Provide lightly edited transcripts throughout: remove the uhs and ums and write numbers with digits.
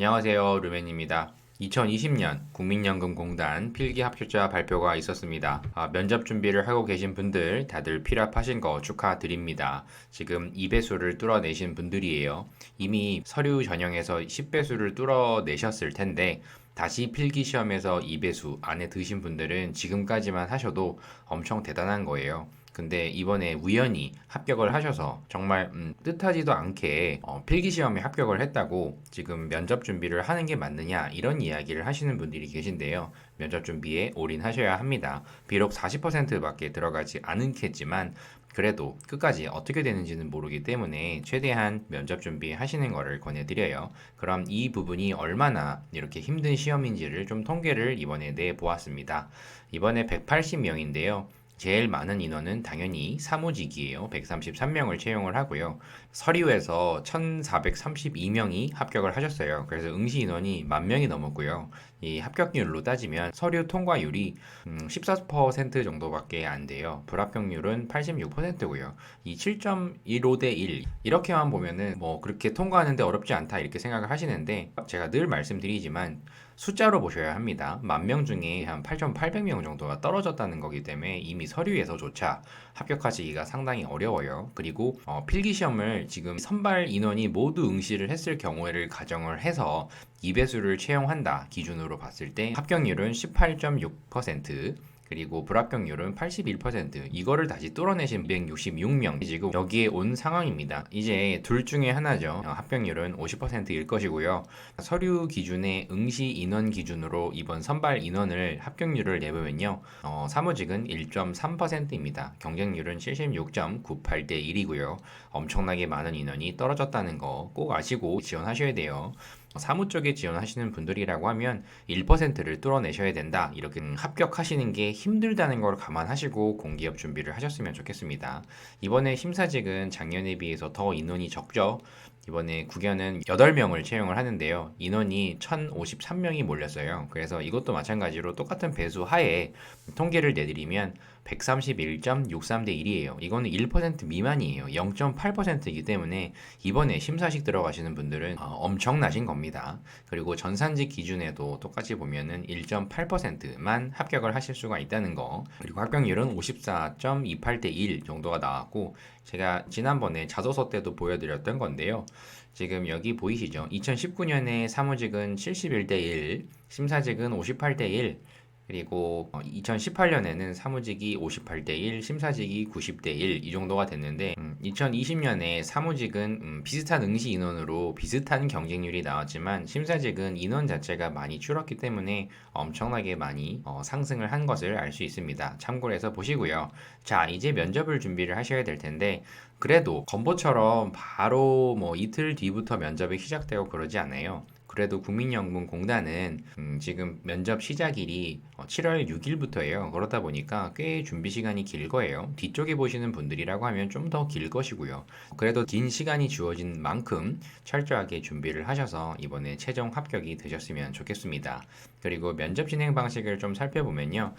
안녕하세요. 루멘입니다. 2020년 국민연금공단 필기 합격자 발표가 있었습니다. 면접 준비를 하고 계신 분들 다들 필합하신 거 축하드립니다. 지금 2배수를 뚫어내신 분들이에요. 이미 서류 전형에서 10배수를 뚫어내셨을 텐데 다시 필기 시험에서 2배수 안에 드신 분들은 지금까지만 하셔도 엄청 대단한 거예요. 근데 이번에 우연히 합격을 하셔서 정말 뜻하지도 않게 필기시험에 합격을 했다고 지금 면접 준비를 하는 게 맞느냐 이런 이야기를 하시는 분들이 계신데요. 면접 준비에 올인하셔야 합니다. 비록 40%밖에 들어가지 않겠지만 그래도 끝까지 어떻게 되는지는 모르기 때문에 최대한 면접 준비하시는 것을 권해드려요. 그럼 이 부분이 얼마나 이렇게 힘든 시험인지를 좀 통계를 이번에 내보았습니다. 이번에 180명인데요. 제일 많은 인원은 당연히 사무직이에요. 133명을 채용을 하고요. 서류에서 1,432명이 합격을 하셨어요. 그래서 응시 인원이 10,000명이 넘었고요. 이 합격률로 따지면 서류 통과율이 14% 정도밖에 안 돼요. 불합격률은 86%고요. 이 7.15대 1 이렇게만 보면은 뭐 그렇게 통과하는데 어렵지 않다 이렇게 생각을 하시는데 제가 늘 말씀드리지만 숫자로 보셔야 합니다. 10,000명 중에 한 8,800명 정도가 떨어졌다는 거기 때문에 이미 서류에서조차 합격하시기가 상당히 어려워요. 그리고 필기시험을 지금 선발 인원이 모두 응시를 했을 경우를 가정을 해서 2배수를 채용한다 기준으로 봤을 때 합격률은 18.6%, 그리고 불합격률은 81%. 이거를 다시 뚫어내신 266명 지금 여기에 온 상황입니다. 이제 둘 중에 하나죠. 합격률은 50%일 것이고요. 서류 기준의 응시 인원 기준으로 이번 선발 인원을 합격률을 내보면요. 사무직은 1.3%입니다. 경쟁률은 76.98대 1이고요. 엄청나게 많은 인원이 떨어졌다는 거 꼭 아시고 지원하셔야 돼요. 사무 쪽에 지원하시는 분들이라고 하면 1%를 뚫어내셔야 된다. 이렇게 합격하시는 게 힘들다는 걸 감안하시고 공기업 준비를 하셨으면 좋겠습니다. 이번에 심사직은 작년에 비해서 더 인원이 적죠. 이번에 국연은 8명을 채용을 하는데요. 인원이 1,053명이 몰렸어요. 그래서 이것도 마찬가지로 똑같은 배수 하에 통계를 내드리면 131.63대 1이에요. 이거는 1% 미만이에요. 0.8%이기 때문에 이번에 심사직 들어가시는 분들은 엄청나신 겁니다. 그리고 전산직 기준에도 똑같이 보면은 1.8%만 합격을 하실 수가 있다는 거. 그리고 합격률은 54.28대 1 정도가 나왔고 제가 지난번에 자소서 때도 보여드렸던 건데요. 지금 여기 보이시죠? 2019년에 사무직은 71대 1, 심사직은 58대 1, 그리고 2018년에는 사무직이 58대 1, 심사직이 90대 1 이 정도가 됐는데 2020년에 사무직은 비슷한 응시 인원으로 비슷한 경쟁률이 나왔지만 심사직은 인원 자체가 많이 줄었기 때문에 엄청나게 많이 상승을 한 것을 알 수 있습니다. 참고로 해서 보시고요. 자, 이제 면접을 준비를 하셔야 될 텐데 그래도 건보처럼 바로 뭐 이틀 뒤부터 면접이 시작되고 그러지 않아요. 그래도 국민연금공단은 지금 면접 시작일이 7월 6일부터예요. 그러다 보니까 꽤 준비 시간이 길 거예요. 뒤쪽에 보시는 분들이라고 하면 좀 더 길 것이고요. 그래도 긴 시간이 주어진 만큼 철저하게 준비를 하셔서 이번에 최종 합격이 되셨으면 좋겠습니다. 그리고 면접 진행 방식을 좀 살펴보면요.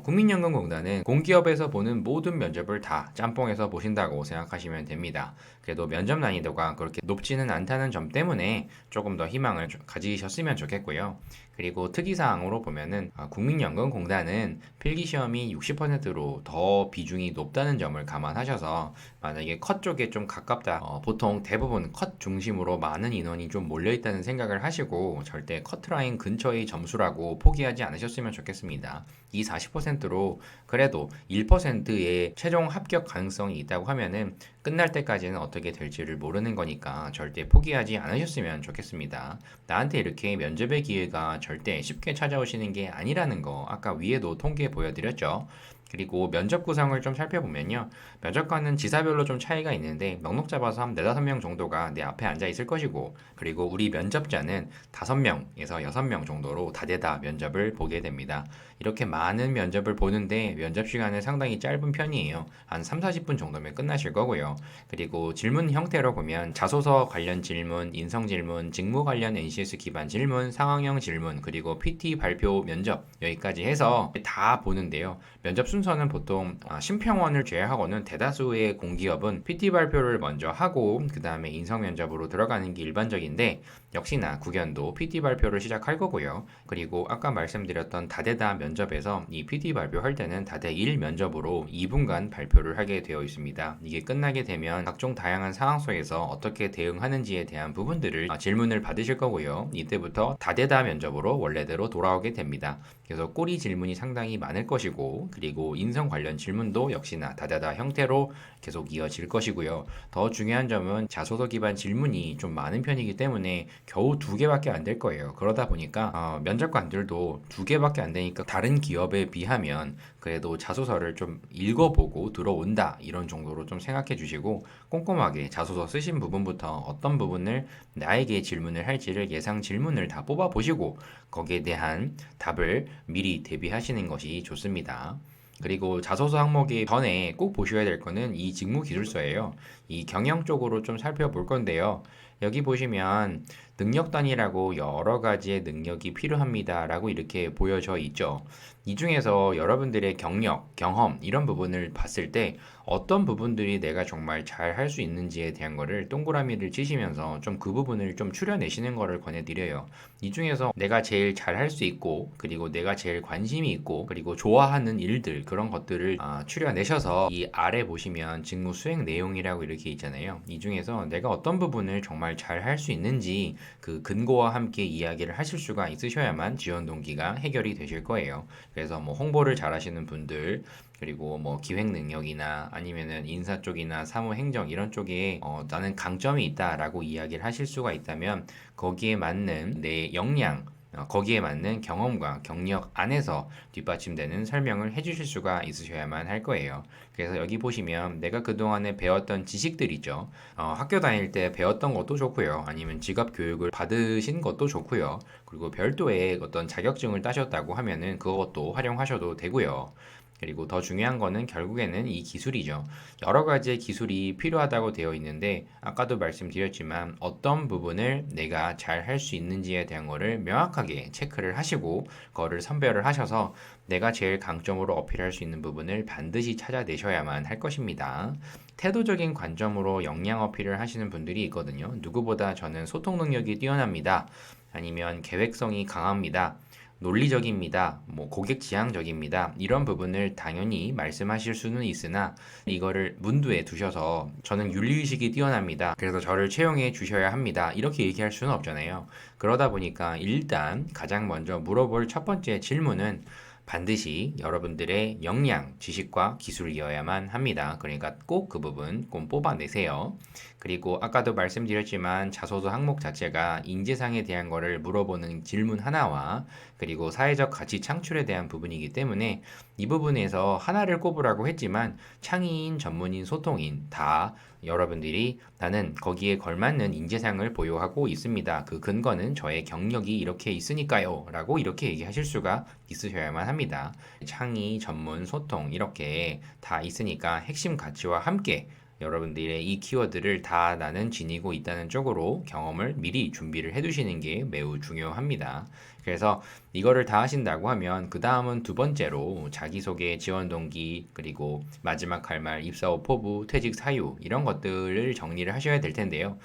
국민연금공단은 공기업에서 보는 모든 면접을 다 짬뽕해서 보신다고 생각하시면 됩니다. 그래도 면접 난이도가 그렇게 높지는 않다는 점 때문에 조금 더 희망을 가지셨으면 좋겠고요. 그리고 특이사항으로 보면은 국민연금공단은 필기시험이 60%로 더 비중이 높다는 점을 감안하셔서 만약에 컷 쪽에 좀 가깝다, 보통 대부분 컷 중심으로 많은 인원이 좀 몰려있다는 생각을 하시고 절대 커트라인 근처의 점수라고 포기하지 않으셨으면 좋겠습니다. 이 40%로 그래도 1%의 최종 합격 가능성이 있다고 하면은 끝날 때까지는 어떻게 될지를 모르는 거니까 절대 포기하지 않으셨으면 좋겠습니다. 나한테 이렇게 면접의 기회가 절대 쉽게 찾아오시는 게 아니라는 거 아까 위에도 통계 보여드렸죠. 그리고 면접 구성을 좀 살펴보면요. 면접관은 지사별로 좀 차이가 있는데 넉넉 잡아서 한 4-5명 정도가 내 앞에 앉아 있을 것이고 그리고 우리 면접자는 5명에서 6명 정도로 다대다 면접을 보게 됩니다. 이렇게 많은 면접을 보는데 면접 시간은 상당히 짧은 편이에요. 한 3-40분 정도면 끝나실 거고요. 그리고 질문 형태로 보면 자소서 관련 질문, 인성 질문, 직무 관련 NCS 기반 질문, 상황형 질문, 그리고 PT 발표 면접 여기까지 해서 다 보는데요. 면접 순서는 보통 심평원을 제외하고는 대다수의 공기업은 PT 발표를 먼저 하고 그 다음에 인성 면접으로 들어가는 게 일반적인데 역시나 국연도 PT 발표를 시작할 거고요. 그리고 아까 말씀드렸던 다대다 면접에서 이 PT 발표할 때는 다대 1 면접으로 2분간 발표를 하게 되어 있습니다. 이게 끝나게 되면 각종 다양한 상황 속에서 어떻게 대응하는지에 대한 부분들을 질문을 받으실 거고요. 이때부터 다대다 면접으로 원래대로 돌아오게 됩니다. 그래서 꼬리 질문이 상당히 많을 것이고, 그리고 인성 관련 질문도 역시나 다대다 형태로 계속 이어질 것이고요. 더 중요한 점은 자소서 기반 질문이 좀 많은 편이기 때문에 겨우 2개밖에 안 될 거예요. 그러다 보니까 면접관들도 2개밖에 안 되니까 다른 기업에 비하면 그래도 자소서를 좀 읽어보고 들어온다, 이런 정도로 좀 생각해 주시고, 꼼꼼하게 자소서 쓰신 부분부터 어떤 부분을 나에게 질문을 할지를 예상 질문을 다 뽑아 보시고 거기에 대한 답을 미리 대비하시는 것이 좋습니다. 그리고 자소서 항목이 전에 꼭 보셔야 될 거는 이 직무 기술서예요. 이 경영 쪽으로 좀 살펴볼 건데요. 여기 보시면 능력단이라고 여러 가지의 능력이 필요합니다라고 이렇게 보여져 있죠. 이 중에서 여러분들의 경력, 경험 이런 부분을 봤을 때 어떤 부분들이 내가 정말 잘 할 수 있는지에 대한 거를 동그라미를 치시면서 좀 그 부분을 좀 추려내시는 거를 권해드려요. 이 중에서 내가 제일 잘 할 수 있고, 그리고 내가 제일 관심이 있고, 그리고 좋아하는 일들, 그런 것들을 추려내셔서 이 아래 보시면 직무 수행 내용이라고 이렇게 있잖아요. 이 중에서 내가 어떤 부분을 정말 잘 할 수 있는지 그 근거와 함께 이야기를 하실 수가 있으셔야만 지원 동기가 해결이 되실 거예요. 그래서 뭐 홍보를 잘 하시는 분들, 그리고 뭐 기획 능력이나 아니면은 인사 쪽이나 사무 행정 이런 쪽에 나는 강점이 있다라고 이야기를 하실 수가 있다면 거기에 맞는 내 역량, 거기에 맞는 경험과 경력 안에서 뒷받침되는 설명을 해주실 수가 있으셔야만 할 거예요. 그래서 여기 보시면 내가 그동안에 배웠던 지식들 있죠. 학교 다닐 때 배웠던 것도 좋고요. 아니면 직업 교육을 받으신 것도 좋고요. 그리고 별도의 어떤 자격증을 따셨다고 하면은 그것도 활용하셔도 되고요. 그리고 더 중요한 거는 결국에는 이 기술이죠. 여러 가지의 기술이 필요하다고 되어 있는데 아까도 말씀드렸지만 어떤 부분을 내가 잘 할 수 있는지에 대한 거를 명확하게 체크를 하시고 그거를 선별을 하셔서 내가 제일 강점으로 어필할 수 있는 부분을 반드시 찾아내셔야만 할 것입니다. 태도적인 관점으로 역량 어필을 하시는 분들이 있거든요. 누구보다 저는 소통 능력이 뛰어납니다. 아니면 계획성이 강합니다. 논리적입니다. 뭐 고객 지향적입니다. 이런 부분을 당연히 말씀하실 수는 있으나 이거를 문두에 두셔서 저는 윤리의식이 뛰어납니다. 그래서 저를 채용해 주셔야 합니다. 이렇게 얘기할 수는 없잖아요. 그러다 보니까 일단 가장 먼저 물어볼 첫 번째 질문은 반드시 여러분들의 역량, 지식과 기술이어야만 합니다. 그러니까 꼭 그 부분 꼭 뽑아내세요. 그리고 아까도 말씀드렸지만 자소서 항목 자체가 인재상에 대한 거를 물어보는 질문 하나와 그리고 사회적 가치 창출에 대한 부분이기 때문에 이 부분에서 하나를 꼽으라고 했지만 창의인, 전문인, 소통인 다 여러분들이 나는 거기에 걸맞는 인재상을 보유하고 있습니다. 그 근거는 저의 경력이 이렇게 있으니까요. 라고 이렇게 얘기하실 수가 있으셔야만 합니다. 창의, 전문, 소통 이렇게 다 있으니까 핵심 가치와 함께 여러분들의 이 키워드를 다 나는 지니고 있다는 쪽으로 경험을 미리 준비를 해두시는 게 매우 중요합니다. 그래서 이거를 다 하신다고 하면 그 다음은 두 번째로 자기소개, 지원 동기, 그리고 마지막 할 말, 입사 후 포부, 퇴직 사유 이런 것들을 정리를 하셔야 될 텐데요.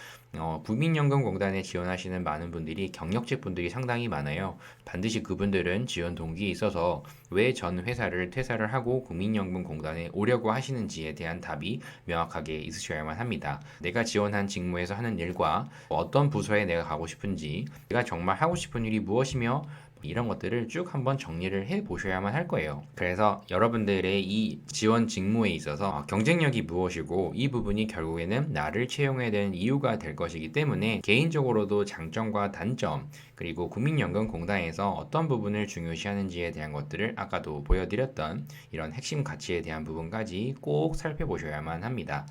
국민연금공단에 지원하시는 많은 분들이 경력직 분들이 상당히 많아요. 반드시 그분들은 지원 동기에 있어서 왜 전 회사를 퇴사를 하고 국민연금공단에 오려고 하시는지에 대한 답이 명확하게 있으셔야만 합니다. 내가 지원한 직무에서 하는 일과 어떤 부서에 내가 가고 싶은지, 내가 정말 하고 싶은 일이 무엇이며 이런 것들을 쭉 한번 정리를 해 보셔야만 할 거예요. 그래서 여러분들의 이 지원 직무에 있어서 경쟁력이 무엇이고 이 부분이 결국에는 나를 채용해야 되는 이유가 될 것이기 때문에 개인적으로도 장점과 단점 그리고 국민연금공단에서 어떤 부분을 중요시하는지에 대한 것들을 아까도 보여드렸던 이런 핵심 가치에 대한 부분까지 꼭 살펴보셔야만 합니다.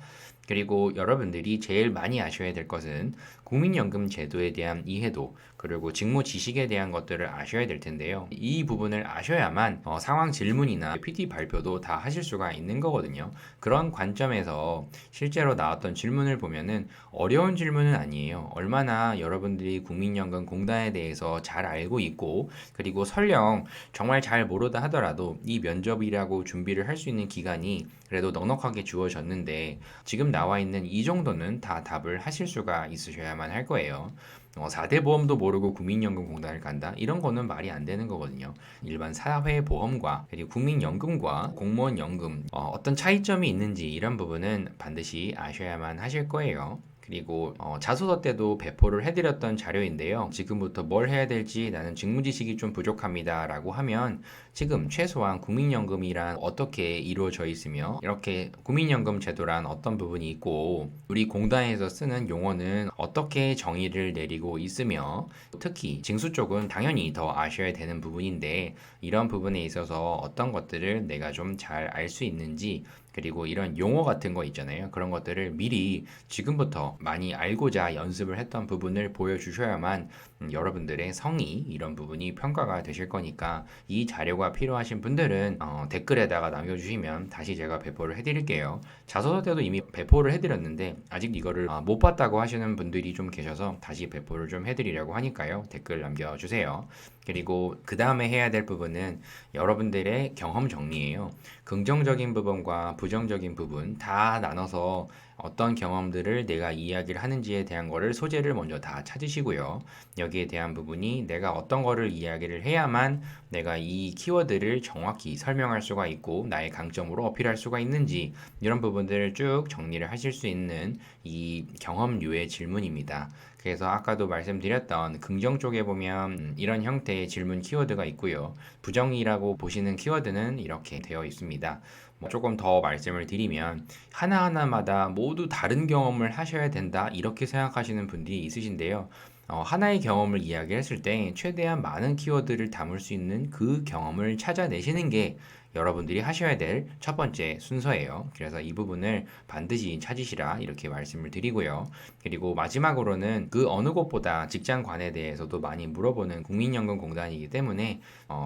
그리고 여러분들이 제일 많이 아셔야 될 것은 국민연금 제도에 대한 이해도 그리고 직무 지식에 대한 것들을 아셔야 될 텐데요. 이 부분을 아셔야만 상황 질문이나 PT 발표도 다 하실 수가 있는 거거든요. 그런 관점에서 실제로 나왔던 질문을 보면은 어려운 질문은 아니에요. 얼마나 여러분들이 국민연금 공단에 대해서 잘 알고 있고 그리고 설령 정말 잘 모르다 하더라도 이 면접이라고 준비를 할 수 있는 기간이 그래도 넉넉하게 주어졌는데 지금 나와 있는 이 정도는 다 답을 하실 수가 있으셔야만 할 거예요. 4대 보험도 모르고 국민연금공단을 간다? 이런 거는 말이 안 되는 거거든요. 일반 사회보험과 그리고 국민연금과 공무원연금 어떤 차이점이 있는지 이런 부분은 반드시 아셔야만 하실 거예요. 그리고 자소서 때도 배포를 해드렸던 자료인데요. 지금부터 뭘 해야 될지 나는 직무 지식이 좀 부족합니다 라고 하면 지금 최소한 국민연금이란 어떻게 이루어져 있으며 이렇게 국민연금 제도란 어떤 부분이 있고 우리 공단에서 쓰는 용어는 어떻게 정의를 내리고 있으며 특히 징수 쪽은 당연히 더 아셔야 되는 부분인데 이런 부분에 있어서 어떤 것들을 내가 좀 잘 알 수 있는지 그리고 이런 용어 같은 거 있잖아요. 그런 것들을 미리 지금부터 많이 알고자 연습을 했던 부분을 보여주셔야만 여러분들의 성의 이런 부분이 평가가 되실 거니까 이 자료가 필요하신 분들은 댓글에다가 남겨주시면 다시 제가 배포를 해드릴게요. 자소서 때도 이미 배포를 해드렸는데 아직 이거를 못 봤다고 하시는 분들이 좀 계셔서 다시 배포를 좀 해드리려고 하니까요. 댓글 남겨주세요. 그리고 그 다음에 해야 될 부분은 여러분들의 경험 정리예요. 긍정적인 부분과 부정적인 부분 다 나눠서 어떤 경험들을 내가 이야기를 하는지에 대한 거를 소재를 먼저 다 찾으시고요. 여기에 대한 부분이 내가 어떤 거를 이야기를 해야만 내가 이 키워드를 정확히 설명할 수가 있고 나의 강점으로 어필할 수가 있는지 이런 부분들을 쭉 정리를 하실 수 있는 이 경험류의 질문입니다. 그래서 아까도 말씀드렸던 긍정 쪽에 보면 이런 형태의 질문 키워드가 있고요. 부정이라고 보시는 키워드는 이렇게 되어 있습니다. 조금 더 말씀을 드리면 하나하나마다 모두 다른 경험을 하셔야 된다 이렇게 생각하시는 분들이 있으신데요. 하나의 경험을 이야기했을 때 최대한 많은 키워드를 담을 수 있는 그 경험을 찾아내시는 게 여러분들이 하셔야 될 첫 번째 순서예요. 그래서 이 부분을 반드시 찾으시라 이렇게 말씀을 드리고요. 그리고 마지막으로는 그 어느 곳보다 직장관에 대해서도 많이 물어보는 국민연금공단이기 때문에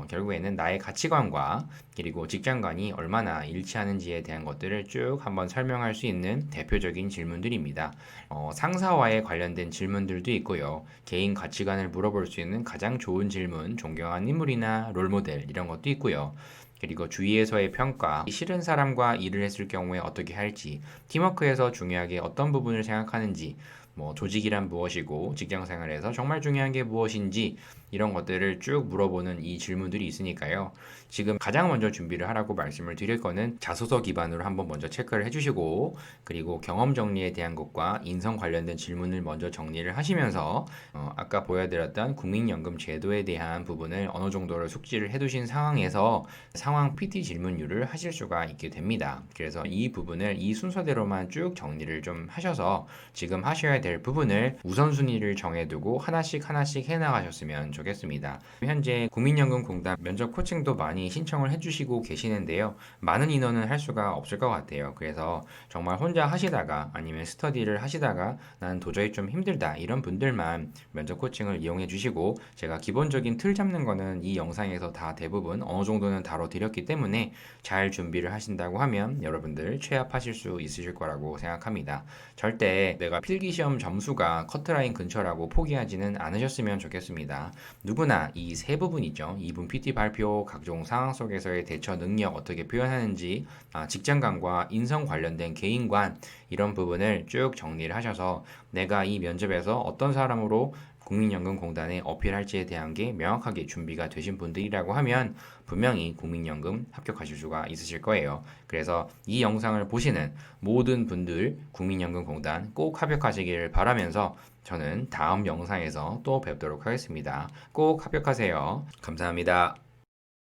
결국에는 나의 가치관과 그리고 직장관이 얼마나 일치하는지에 대한 것들을 쭉 한번 설명할 수 있는 대표적인 질문들입니다. 상사와의 관련된 질문들도 있고요. 개인 가치관을 물어볼 수 있는 가장 좋은 질문, 존경하는 인물이나 롤모델 이런 것도 있고요. 그리고 주위에서의 평가, 싫은 사람과 일을 했을 경우에 어떻게 할지, 팀워크에서 중요하게 어떤 부분을 생각하는지, 조직이란 무엇이고 직장 생활에서 정말 중요한 게 무엇인지 이런 것들을 쭉 물어보는 이 질문들이 있으니까요. 지금 가장 먼저 준비를 하라고 말씀을 드릴 거는 자소서 기반으로 한번 먼저 체크를 해주시고 그리고 경험 정리에 대한 것과 인성 관련된 질문을 먼저 정리를 하시면서 아까 보여드렸던 국민연금 제도에 대한 부분을 어느 정도를 숙지를 해두신 상황에서 상황 PT 질문류를 하실 수가 있게 됩니다. 그래서 이 부분을 이 순서대로만 쭉 정리를 좀 하셔서 지금 하셔야 될 부분을 우선순위를 정해두고 하나씩 해나가셨으면 좋겠습니다. 현재 국민연금공단 면접 코칭도 많이 신청을 해주시고 계시는데요. 많은 인원은 할 수가 없을 것 같아요. 그래서 정말 혼자 하시다가 아니면 스터디를 하시다가 난 도저히 좀 힘들다 이런 분들만 면접 코칭을 이용해 주시고 제가 기본적인 틀 잡는 거는 이 영상에서 다 대부분 어느 정도는 다뤄드렸기 때문에 잘 준비를 하신다고 하면 여러분들 취업하실 수 있으실 거라고 생각합니다. 절대 내가 필기시험 점수가 커트라인 근처라고 포기하지는 않으셨으면 좋겠습니다. 누구나 이 세 부분 있죠. 2분 PT 발표, 각종 상황 속에서의 대처 능력 어떻게 표현하는지, 직장관과 인성 관련된 개인관 이런 부분을 쭉 정리를 하셔서 내가 이 면접에서 어떤 사람으로 국민연금공단에 어필할지에 대한 게 명확하게 준비가 되신 분들이라고 하면 분명히 국민연금 합격하실 수가 있으실 거예요. 그래서 이 영상을 보시는 모든 분들 국민연금공단 꼭 합격하시기를 바라면서 저는 다음 영상에서 또 뵙도록 하겠습니다. 꼭 합격하세요. 감사합니다.